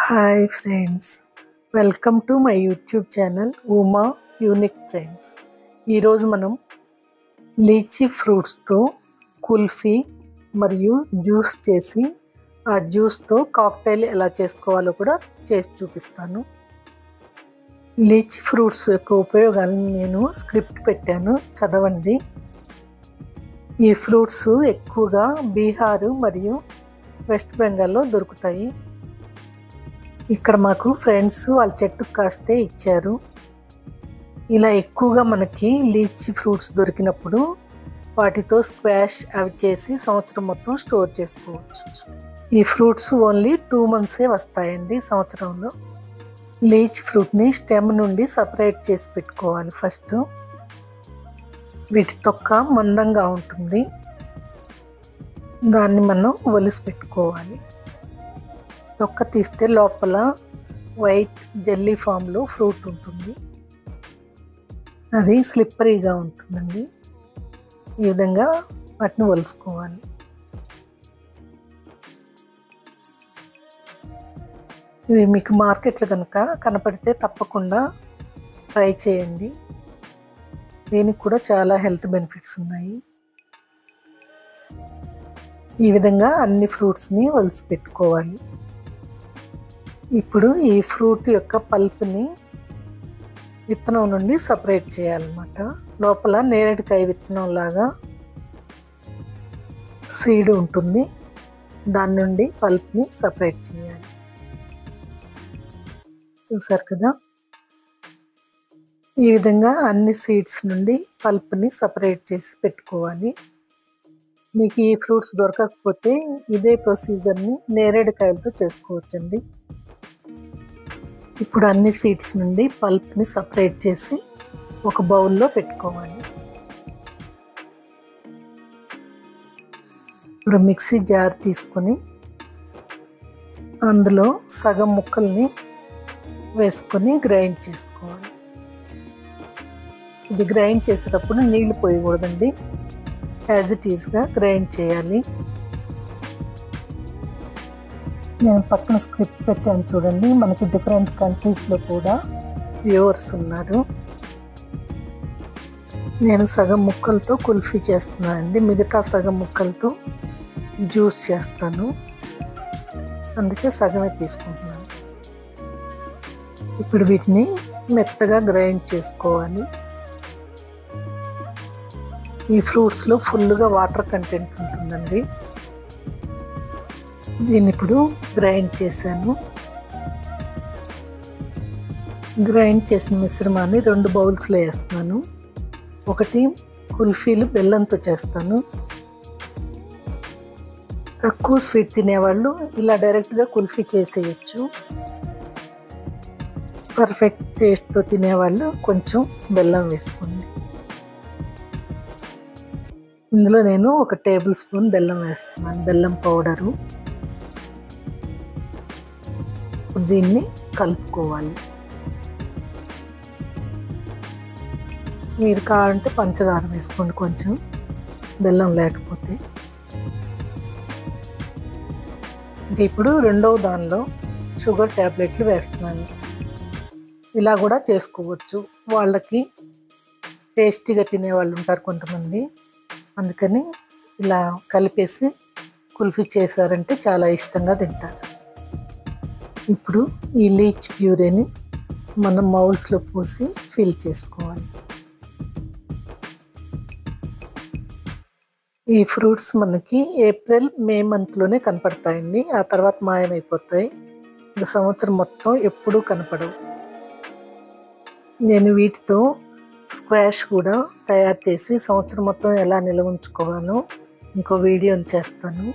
Hi friends, welcome to my YouTube channel Uma unique trends. ఈరోజు మనం lychee ఫ్రూట్స్తో kulfi మరియు juice చేసి ఆ జ్యూస్తో కాక్టైల్ ఎలా చేసుకోవాలో కూడా చేసి చూపిస్తాను. లీచీ ఫ్రూట్స్ యొక్క ఉపయోగాలను నేను స్క్రిప్ట్ పెట్టాను, చదవండి. ఈ ఫ్రూట్స్ ఎక్కువగా బీహారు మరియు వెస్ట్ బెంగాల్లో దొరుకుతాయి. ఇక్కడ మాకు ఫ్రెండ్స్ వాళ్ళ చెట్టుకు కాస్తే ఇచ్చారు. ఇలా ఎక్కువగా మనకి లీచీ ఫ్రూట్స్ దొరికినప్పుడు వాటితో స్క్వాష్ అవి చేసి సంవత్సరం మొత్తం స్టోర్ చేసుకోవచ్చు. ఈ ఫ్రూట్స్ ఓన్లీ 2 months వస్తాయండి సంవత్సరంలో. లీచీ ఫ్రూట్ని స్టెమ్ నుండి సపరేట్ చేసి పెట్టుకోవాలి. ఫస్ట్ వీటి తొక్క మందంగా ఉంటుంది, దాన్ని మనం ఒలిసి పెట్టుకోవాలి. తొక్క తీస్తే లోపల వైట్ జెల్లీ ఫామ్లో ఫ్రూట్ ఉంటుంది, అది స్లిప్పరీగా ఉంటుందండి. ఈ విధంగా వాటిని ఒలుసుకోవాలి. ఇవి మీకు మార్కెట్లో కనుక కనపడితే తప్పకుండా ట్రై చేయండి. దీనికి కూడా చాలా హెల్త్ బెనిఫిట్స్ ఉన్నాయి. ఈ విధంగా అన్ని ఫ్రూట్స్ని ఒలిసి పెట్టుకోవాలి. ఇప్పుడు ఈ ఫ్రూట్ యొక్క పల్ప్ని విత్తనం నుండి సపరేట్ చేయాలన్నమాట. లోపల నేరేడుకాయ విత్తనం లాగా సీడ్ ఉంటుంది, దాని నుండి పల్ప్ని సపరేట్ చేయాలి. చూసారు కదా, ఈ విధంగా అన్ని సీడ్స్ నుండి పల్ప్ని సపరేట్ చేసి పెట్టుకోవాలి. మీకు ఈ ఫ్రూట్స్ దొరకకపోతే ఇదే ప్రొసీజర్ని నేరేడుకాయలతో చేసుకోవచ్చండి. ఇప్పుడు అన్ని సీడ్స్ నుండి పల్ప్ని సపరేట్ చేసి ఒక బౌల్లో పెట్టుకోవాలి. ఇప్పుడు మిక్సీ జార్ తీసుకొని అందులో సగం ముక్కల్ని వేసుకొని గ్రైండ్ చేసుకోవాలి. ఇది గ్రైండ్ చేసేటప్పుడు నీళ్లు పోయకూడదండి, యాజ్ ఇట్ ఈస్గా గ్రైండ్ చేయాలి. నేను పక్కన స్క్రిప్ట్ పెట్టాను చూడండి, మనకి డిఫరెంట్ కంట్రీస్లో కూడా వ్యూవర్స్ ఉన్నారు. నేను సగం ముక్కలతో కుల్ఫీ చేస్తున్నానండి, మిగతా సగం ముక్కలతో జ్యూస్ చేస్తాను, అందుకే సగమే తీసుకుంటున్నాను. ఇప్పుడు వీటిని మెత్తగా గ్రైండ్ చేసుకోవాలి. ఈ ఫ్రూట్స్లో ఫుల్గా వాటర్ కంటెంట్ ఉంటుందండి. దీన్ని ఇప్పుడు గ్రైండ్ చేశాను. గ్రైండ్ చేసిన మిశ్రమాన్ని 2 బౌల్స్లో వేస్తున్నాను. ఒకటి కుల్ఫీలు బెల్లంతో చేస్తాను. తక్కువ స్వీట్ తినేవాళ్ళు ఇలా డైరెక్ట్గా కుల్ఫీ చేసేయచ్చు. పర్ఫెక్ట్ టేస్ట్తో తినేవాళ్ళు కొంచెం బెల్లం వేసుకోండి. ఇందులో నేను 1 టేబుల్ స్పూన్ బెల్లం వేస్తున్నాను, బెల్లం పౌడరు. దీన్ని కలుపుకోవాలి. మీరు కావాలంటే పంచదార వేసుకోండి కొంచెం, బెల్లం లేకపోతే. ఇప్పుడు రెండవ దానిలో షుగర్ ట్యాబ్లెట్లు వేస్తున్నాను. ఇలా కూడా చేసుకోవచ్చు, వాళ్ళకి టేస్టీగా తినేవాళ్ళు ఉంటారు కొంతమంది, అందుకని ఇలా కలిపేసి కుల్ఫీ చేశారంటే చాలా ఇష్టంగా తింటారు. ఇప్పుడు ఈ లీచ్ ప్యూరేని మనం మౌల్స్లో పోసి ఫిల్ చేసుకోవాలి. ఈ ఫ్రూట్స్ మనకి ఏప్రిల్ మే మంత్లోనే కనపడతాయండి, ఆ తర్వాత మాయమైపోతాయి. ఇంకా సంవత్సరం మొత్తం ఎప్పుడూ కనపడవు. నేను వీటితో స్క్వాష్ కూడా తయారు చేసి సంవత్సరం మొత్తం ఎలా నిల్వ ఉంచుకోవాలో ఇంకో వీడియోని చేస్తాను.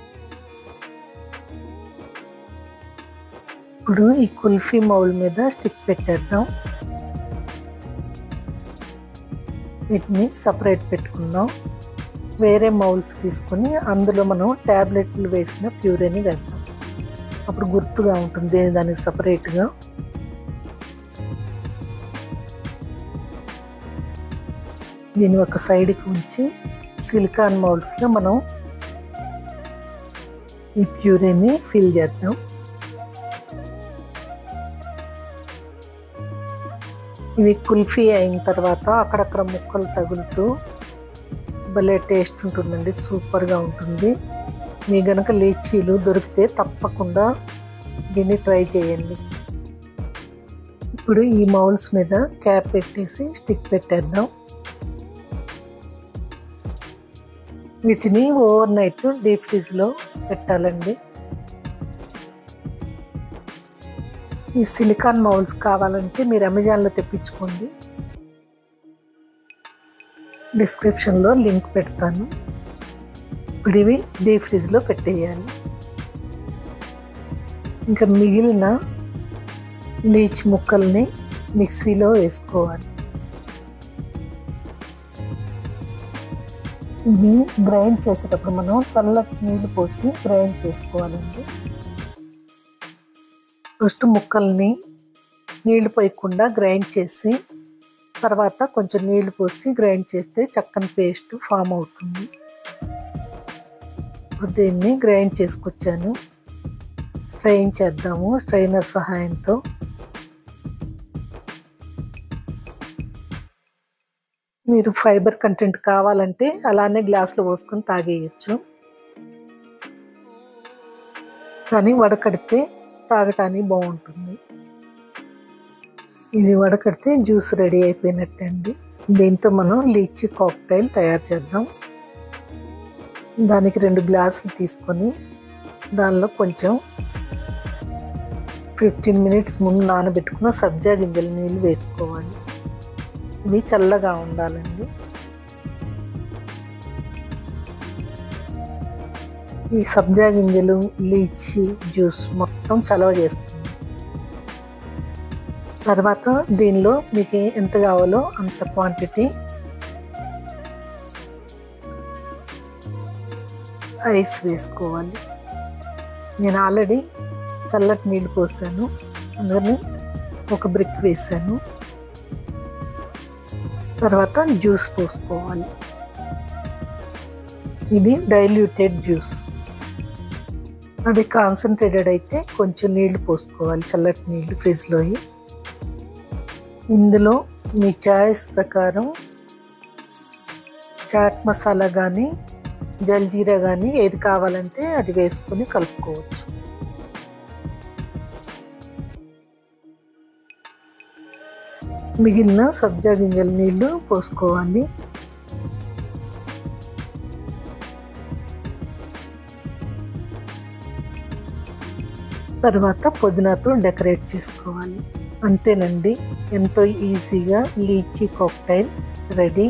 ఇప్పుడు ఈ కుల్ఫీ మౌల్ మీద స్టిక్ పెట్టేద్దాం. వీటిని సపరేట్ పెట్టుకుందాం. వేరే మౌల్స్ తీసుకొని అందులో మనం ట్యాబ్లెట్లు వేసిన ప్యూరేని వేద్దాం, అప్పుడు గుర్తుగా ఉంటుంది దానికి సపరేట్గా. దీన్ని ఒక సైడ్కి ఉంచి సిలికాన్ మౌల్స్లో మనం ఈ ప్యూరేని ఫిల్ చేద్దాం. ఇవి కుల్ఫీ అయిన తర్వాత అక్కడక్కడ ముక్కలు తగులుతూ భలే టేస్ట్ ఉంటుందండి, సూపర్గా ఉంటుంది. మీ గనక లీచీలు దొరికితే తప్పకుండా దీన్ని ట్రై చేయండి. ఇప్పుడు ఈ మౌల్స్ మీద క్యాప్ పెట్టేసి స్టిక్ పెట్టేద్దాం. వీటిని ఓవర్ నైట్ డీప్ ఫ్రిడ్జ్లో పెట్టాలండి. ఈ సిలికాన్ మౌల్స్ కావాలంటే మీరు అమెజాన్లో తెప్పించుకోండి, డిస్క్రిప్షన్లో లింక్ పెడతాను. ఇప్పుడు ఇవి డీప్ ఫ్రిడ్జ్లో పెట్టేయాలి. ఇంకా మిగిలిన లీచ్ ముక్కల్ని మిక్సీలో వేసుకోవాలి. ఇవి గ్రైండ్ చేసేటప్పుడు మనం చల్లటి నీళ్ళు పోసి గ్రైండ్ చేసుకోవాలండి. ఫస్ట్ ముక్కల్ని నీళ్లు పోయకుండా గ్రైండ్ చేసి తర్వాత కొంచెం నీళ్లు పోసి గ్రైండ్ చేస్తే చక్కని పేస్ట్ ఫామ్ అవుతుంది. ఇప్పుడు దీన్ని గ్రైండ్ చేసుకొచ్చాను. స్ట్రెయిన్ చేద్దాము స్ట్రైనర్ సహాయంతో. మీరు ఫైబర్ కంటెంట్ కావాలంటే అలానే గ్లాసులో పోసుకొని తాగేయచ్చు, కానీ వడకడితే తాగటానికి బాగుంటుంది. ఇది వడకడితే జ్యూస్ రెడీ అయిపోయినట్టే అండి. దీంతో మనం లీచీ కాక్టైల్ తయారు చేద్దాం. దానికి 2 గ్లాసులు తీసుకొని దానిలో కొంచెం 15 మినిట్స్ ముందు నానబెట్టుకున్న సబ్జా గింజల నీళ్ళు వేసుకోవాలి. ఇవి చల్లగా ఉండాలండి. ఈ సబ్జా గింజలు లీచీ జ్యూస్ మొత్తం చలవ చేస్తుంది. తర్వాత దీనిలో మీకు ఎంత కావాలో అంత క్వాంటిటీ ఐస్ వేసుకోవాలి. నేను ఆల్రెడీ చల్లటి నీళ్ళు పోసాను, అందుకని ఒక బ్రిక్ వేసాను. తర్వాత జ్యూస్ పోసుకోవాలి. ఇది డైల్యూటెడ్ జ్యూస్. అది కాన్సన్ట్రేటెడ్ అయితే కొంచెం నీళ్లు పోసుకోవాలి, చల్లటి నీళ్ళు ఫ్రిడ్జ్లో. ఇందులో మీ చాయిస్ ప్రకారం చాట్ మసాలా కానీ జల్జీరా కానీ ఏది కావాలంటే అది వేసుకొని కలుపుకోవచ్చు. మిగిలిన సబ్జా గింజల నీళ్ళు పోసుకోవాలి. తర్వాత పుదీనాతో డెకరేట్ చేసుకోవాలి. అంతేనండి, ఎంతో ఈజీగా లీచీ కాక్టైల్ రెడీ.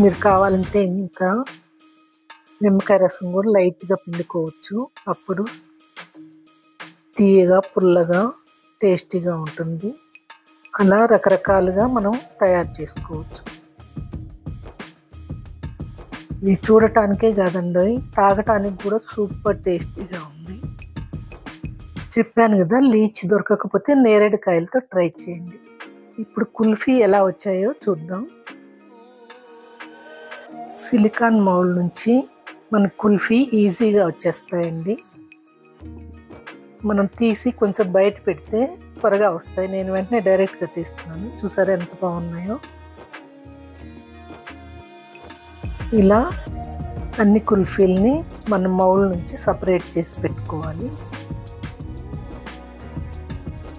మీరు కావాలంటే ఇంకా నిమ్మకాయ రసం కూడా లైట్గా పిండుకోవచ్చు, అప్పుడు తీయగా పుల్లగా టేస్టీగా ఉంటుంది. అలా రకరకాలుగా మనం తయారు చేసుకోవచ్చు. ఇది చూడటానికే కాదండి, తాగటానికి కూడా సూపర్ టేస్టీగా ఉంది. చెప్పాను కదా, లీచ్ దొరకకపోతే నేరేడుకాయలతో ట్రై చేయండి. ఇప్పుడు కుల్ఫీ ఎలా వచ్చాయో చూద్దాం. సిలికాన్ మౌల్డ్ నుంచి మన కుల్ఫీ ఈజీగా వచ్చేస్తాయండి. మనం తీసి కొంచెం బయట పెడితే త్వరగా వస్తాయి. నేను వెంటనే డైరెక్ట్గా తీస్తున్నాను. చూసారా ఎంత బాగున్నాయో. ఇలా అన్ని కుల్ఫీల్ని మన మౌల్డ్ నుంచి సపరేట్ చేసి పెట్టుకోవాలి.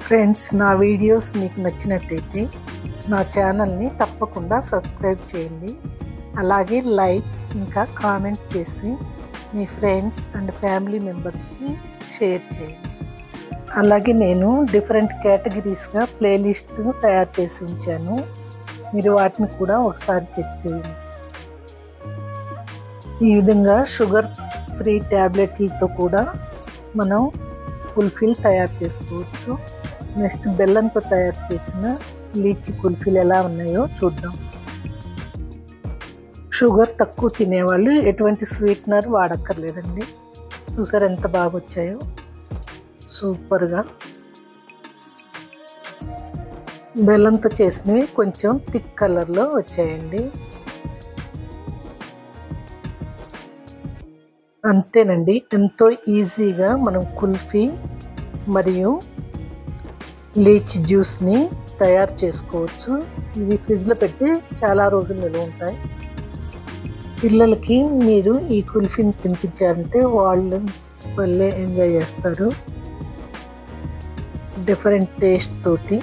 ఫ్రెండ్స్, నా వీడియోస్ మీకు నచ్చినట్టయితే నా ఛానల్ని తప్పకుండా సబ్స్క్రైబ్ చేయండి. అలాగే లైక్ ఇంకా కామెంట్ చేసి మీ ఫ్రెండ్స్ అండ్ ఫ్యామిలీ మెంబర్స్కి షేర్ చేయండి. అలాగే నేను డిఫరెంట్ కేటగిరీస్గా ప్లేలిస్ట్ తయారు చేసి ఉంచాను, మీరు వాటిని కూడా ఒకసారి చెక్ చేయండి. ఈ విధంగా షుగర్ ఫ్రీ ట్యాబ్లెట్లతో కూడా మనం కుల్ఫీలు తయారు చేసుకోవచ్చు. నెక్స్ట్ బెల్లంతో తయారు చేసిన లీచీ కుల్ఫీలు ఎలా ఉన్నాయో చూద్దాం. షుగర్ తక్కువ తినేవాళ్ళు ఎటువంటి స్వీట్నర్ వాడక్కర్లేదండి. చూసారు ఎంత బాగా వచ్చాయో, సూపర్గా. బెల్లంతో చేసినవి కొంచెం థిక్ కలర్లో వచ్చాయండి. అంతేనండి, ఎంతో ఈజీగా మనం కుల్ఫీ మరియు లీచీ జ్యూస్ని తయారు చేసుకోవచ్చు. ఇవి ఫ్రిడ్జ్లో పెట్టి చాలా రోజులు నిల్వ ఉంటాయి. పిల్లలకి మీరు ఈ కుల్ఫీని తినిపించారంటే వాళ్ళు భలే ఎంజాయ్ చేస్తారు. డిఫరెంట్ టేస్ట్ తోటి.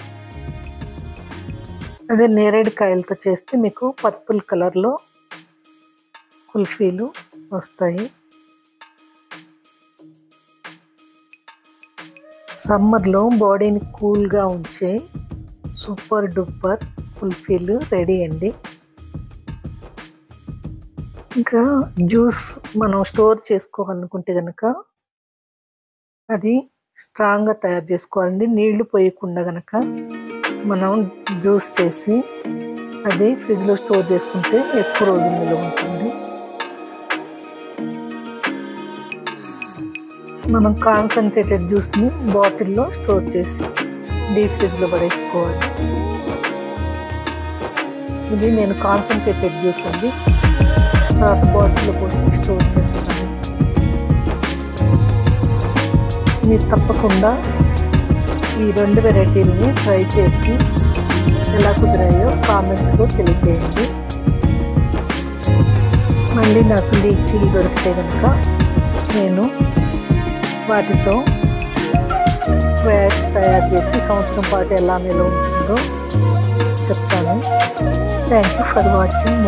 అదే నేరేడుకాయలతో చేస్తే మీకు పర్పుల్ కలర్లో కుల్ఫీలు వస్తాయి. సమ్మర్లో బాడీని కూల్గా ఉంచే సూపర్ డూపర్ కుల్ఫీలు రెడీ అండి. ఇంకా జ్యూస్ మనం స్టోర్ చేసుకోవాలనుకుంటే కనుక అది స్ట్రాంగ్గా తయారు చేసుకోవాలండి. నీళ్లు పోయకుండా కనుక మనం జ్యూస్ చేసి అది ఫ్రిడ్జ్లో స్టోర్ చేసుకుంటే ఎక్కువ రోజులు నిల్వ ఉంటుంది. మనం కాన్సన్ట్రేటెడ్ జ్యూస్ని బాటిల్లో స్టోర్ చేసి డీప్ ఫ్రిడ్జ్లో పడేసుకోవాలి. ఇది నేను కాన్సన్ట్రేటెడ్ జ్యూస్ అండి. తర్వాత బాటిల్లో పోసి స్టోర్ చేస్తాను. మీరు తప్పకుండా ఈ 2 వెరైటీలని ట్రై చేసి ఎలా కుదిరాయో కామెంట్స్లో తెలియజేయండి. మళ్ళీ నాకు లీచీలు దొరికితే కనుక నేను వాటితో స్క్వాష్ తయారు చేసి సంవత్సరం పాటు ఎలా నిల్వ ఉంటుందో చెప్తాను. Thank you for watching.